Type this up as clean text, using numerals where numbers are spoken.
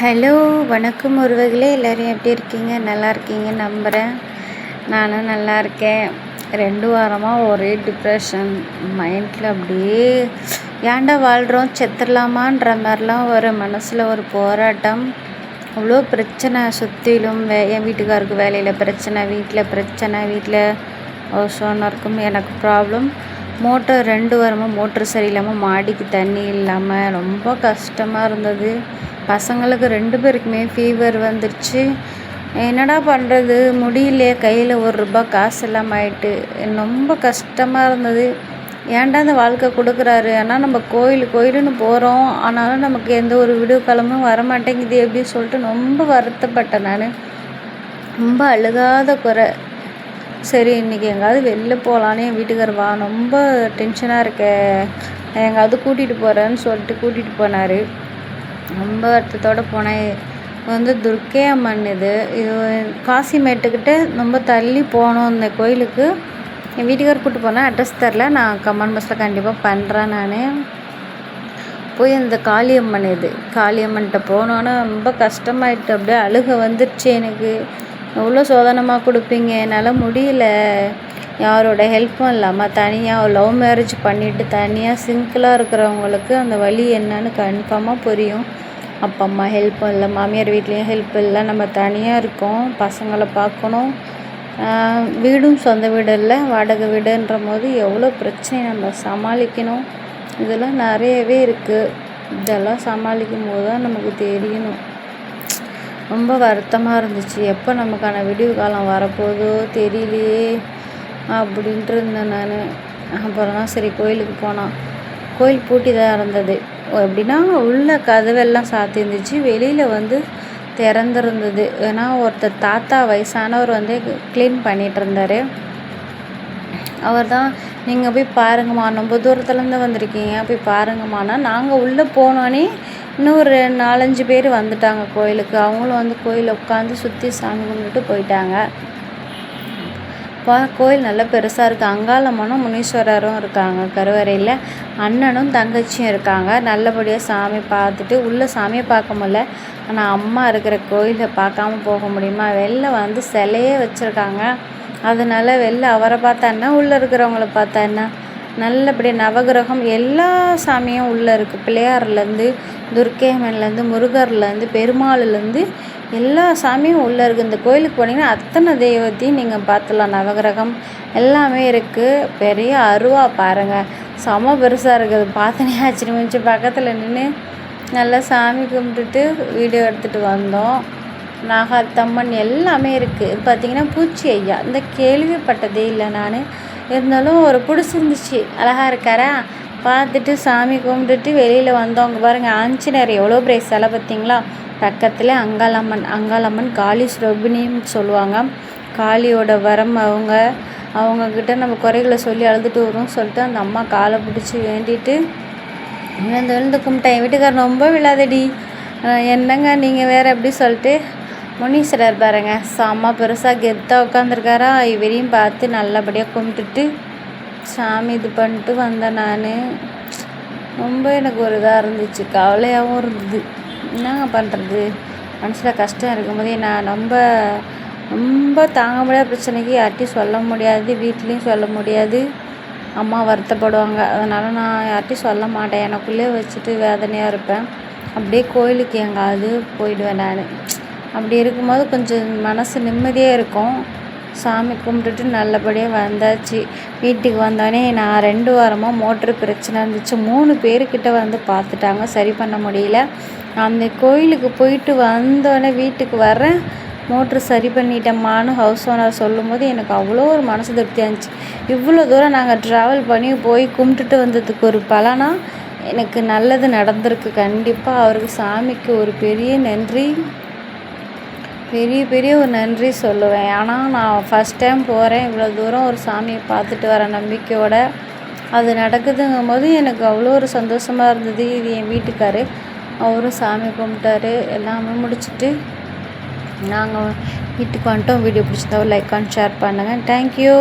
Hello வணக்கம் உறவுகளே, எல்லோரும் எப்படி இருக்கீங்க? நல்லா இருக்கீங்க நம்புகிறேன். நானும் நல்லா இருக்கேன். 2 வாரமாக ஒரே டிப்ரெஷன் மைண்டில். அப்படியே ஏன்டா வாழ்கிறோம், செத்துடலாமான்ற மாதிரிலாம் ஒரு மனசில் ஒரு போராட்டம். அவ்வளோ பிரச்சனை சுற்றிலும். என் வீட்டுக்காருக்கு வேலையில் பிரச்சனை, வீட்டில் ஹவுஸ் ஓனருக்கும் எனக்கு ப்ராப்ளம். மோட்டர் 2 வாரமாக மோட்ரு சரியில்லாமல் மாடிக்கு தண்ணி இல்லாமல் ரொம்ப கஷ்டமாக இருந்தது. பசங்களுக்கு 2 பேருக்குமே ஃபீவர் வந்துடுச்சு. என்னடா பண்ணுறது, முடியலையே, கையில் ₹1 காசு இல்லாமல் ஆயிட்டு. ரொம்ப கஷ்டமாக இருந்தது. ஏன்டா இந்த வாழ்க்கை கொடுக்குறாரு. ஆனால் நம்ம கோயிலுன்னு போகிறோம், ஆனாலும் நமக்கு எந்த ஒரு விடிவு காலமும் வரமாட்டேங்குது அப்படின்னு சொல்லிட்டு ரொம்ப வருத்தப்பட்டேன். நான் ரொம்ப அழுகாத குறை. சரி, இன்றைக்கி எங்கேயாவது வெளில போகலான்னு என் வீட்டுக்கார் வா, ரொம்ப டென்ஷனாக இருக்க, எங்கேயாவது கூட்டிகிட்டு போகிறேன்னு சொல்லிட்டு கூட்டிகிட்டு போனார். ரொம்ப வருத்தத்தோடு போனேன். துர்க்கை அம்மன் இது காசிமேட்டுக்கிட்ட ரொம்ப தள்ளி போனோம் இந்த கோயிலுக்கு. என் வீட்டுக்கார் கூப்பிட்டு போனேன், அட்ரஸ் தரல, நான் கமெண்ட் பாக்ஸில் கண்டிப்பாக பண்ணுறேன். நான் போய் இந்த காளியம்மன்கிட்ட போனோன்னே ரொம்ப கஷ்டமாயிட்டு. அப்படியே அழுக வந்துடுச்சு எனக்கு. எவ்வளோ சோதனமாக கொடுப்பீங்க, என்னால் முடியல. யாரோட ஹெல்ப்பும் இல்லாமல் தனியாக லவ் மேரேஜ் பண்ணிவிட்டு தனியாக சிங்கிளாக இருக்கிறவங்களுக்கு அந்த வலி என்னன்னு கன்ஃபார்மாக புரியும். அப்பா அம்மா ஹெல்ப்பும் இல்லை, மாமியார் வீட்லேயும் ஹெல்ப் இல்லை, நம்ம தனியாக இருக்கோம், பசங்களை பார்க்கணும், வீடும் சொந்த வீடு இல்லை, வாடகை வீடுன்ற போது எவ்வளோ பிரச்சனை நம்ம சமாளிக்கணும். இதெல்லாம் நிறையவே இருக்குது. இதெல்லாம் சமாளிக்கும் போது தான் நமக்கு தெரியணும். ரொம்ப வருத்தமாக இருந்துச்சு. எப்போ நமக்கான விடிவு காலம் வரப்போதோ தெரியலையே அப்படின்ட்டு இருந்தேன் நான். அப்புறம் தான் சரி கோயிலுக்கு போனான். கோயில் பூட்டி தான் இருந்தது. எப்படின்னா உள்ள கதவெல்லாம் சாத்தியிருந்துச்சு, வெளியில் திறந்துருந்தது. ஏன்னா ஒருத்தர் தாத்தா வயசானவர் க்ளீன் பண்ணிகிட்டு இருந்தார். அவர் தான், நீங்கள் போய் பாருங்கம்மா, ரொம்ப தூரத்துலேருந்து வந்திருக்கீங்க, போய் பாருங்கம்மானா. நாங்கள் உள்ளே போனோன்னே இன்னும் ஒரு 4-5 பேர் வந்துட்டாங்க கோயிலுக்கு. அவங்களும் கோயிலில் உட்காந்து சுற்றி சாமி கும்பிட்டுட்டு போயிட்டாங்க. கோயில் நல்லா பெருசாக இருக்குது. அங்காளம்மனும் முனீஸ்வரரும் இருக்காங்க கருவறையில். அண்ணனும் தங்கச்சியும் இருக்காங்க. நல்லபடியாக சாமி பார்த்துட்டு, உள்ளே சாமியை பார்க்க முடியல, ஆனால் அம்மா இருக்கிற கோயிலை பார்க்காம போக முடியுமா? வெளில சிலையே வச்சுருக்காங்க. அதனால் வெளில அவரை பார்த்தா என்ன, உள்ளே இருக்கிறவங்கள பார்த்தா என்ன, நல்லபடியாக நவகிரகம் எல்லா சாமியும் உள்ளே இருக்குது. பிள்ளையார்லேருந்து, துர்க்கை அம்மன்லேருந்து, முருகர்லேருந்து, பெருமாள்லேருந்து எல்லா சாமியும் உள்ளே இருக்குது. இந்த கோயிலுக்கு போனீங்கன்னா அத்தனை தெய்வத்தையும் நீங்கள் பார்த்துலாம். நவகிரகம் எல்லாமே இருக்குது. பெரிய அருவா பாருங்கள், செம பெருசாக இருக்குது. பார்த்தனே ஆச்சரியமிச்சு. பக்கத்தில் நின்று நல்லா சாமி கும்பிட்டுட்டு வீடியோ எடுத்துகிட்டு வந்தோம். நாகாத்தம்மன் எல்லாமே இருக்குது. இது பார்த்திங்கன்னா பூச்சி ஐயா, இந்த கேள்விப்பட்டதே இல்லை நான். இருந்தாலும் ஒரு பிடிச்சிருந்துச்சு, அழகாக இருக்காரா. பார்த்துட்டு சாமி கும்பிட்டுட்டு வெளியில் வந்தோம். அங்கே பாருங்கள், ஆஞ்சநேயர் எவ்வளோ பெரிய சிலை பார்த்திங்களா. பக்கத்தில் அங்காளம்மன் காளி ஸ்ரபினின்னு சொல்லுவாங்க. காளியோட வரம் அவங்கக்கிட்ட நம்ம குறைகளை சொல்லி அழுதுட்டு வரும் சொல்லிட்டு அந்த அம்மா காலை பிடிச்சி வேண்டிட்டு விழுந்து கும்பிட்டேன். என் வீட்டுக்காரர் ரொம்ப விழாதடி, என்னங்க நீங்கள் வேறு எப்படி சொல்லிட்டு முனீஸ்வரர் பாருங்க, செம்ம பெருசாக கெத்தாக உட்காந்துருக்காரா. இவரையும் பார்த்து நல்லபடியாக கும்பிட்டுட்டு சாமி இது பண்ணிட்டு வந்தேன் நான். ரொம்ப எனக்கு ஒரு இதாக இருந்துச்சு, கவலையாகவும் இருந்தது. என்னங்க பண்ணுறது, மனசில் கஷ்டம் இருக்கும்போதே நான் ரொம்ப தாங்க முடியாத பிரச்சனைக்கு யார்கிட்டையும் சொல்ல முடியாது, வீட்லேயும் சொல்ல முடியாது. அம்மா வருத்தப்படுவாங்க. அதனால் நான் யார்கிட்டையும் சொல்ல மாட்டேன், எனக்குள்ளே வச்சுட்டு வேதனையாக இருப்பேன். அப்படியே கோயிலுக்கு எங்காவது போயிடுவேன் நான். அப்படி இருக்கும்போது கொஞ்சம் மனசு நிம்மதியாக இருக்கும். சாமி கும்பிட்டுட்டு நல்லபடியாக வந்தாச்சு. வீட்டுக்கு வந்தோடனே நான் 2 வாரமாக மோட்ரு பிரச்சனை இருந்துச்சு. 3 பேர்கிட்ட பார்த்துட்டாங்க, சரி பண்ண முடியல. அந்த கோயிலுக்கு போயிட்டு வந்தோடனே வீட்டுக்கு வரேன், மோட்ரு சரி பண்ணிட்டேம்மான்னு ஹவுஸ் ஓனர் சொல்லும்போது எனக்கு அவ்வளோ ஒரு மனசு திருப்தியாக இருந்துச்சு. இவ்வளோ தூரம் நாங்கள் ட்ராவல் பண்ணி போய் கும்பிட்டுட்டு வந்ததுக்கு ஒரு பலனாக எனக்கு நல்லது நடந்திருக்கு. கண்டிப்பாக அவருக்கு, சாமிக்கு ஒரு பெரிய நன்றி, பெரிய ஒரு நன்றி சொல்லுவேன். ஆனால் நான் ஃபஸ்ட் டைம் போகிறேன், இவ்வளோ தூரம் ஒரு சாமியை பார்த்துட்டு வர நம்பிக்கையோடு. அது நடக்குதுங்கும் போது எனக்கு அவ்வளோ ஒரு சந்தோஷமாக இருந்தது. இது என் வீட்டுக்காரு, அவரும் சாமி கும்பிட்டாரு. எல்லாமே முடிச்சுட்டு நாங்கள் வீட்டுக்கு வந்துட்டோம். வீடியோ பிடிச்சிருந்தா லைக் அண்ட் ஷேர் பண்ணுங்கள். தேங்க்யூ.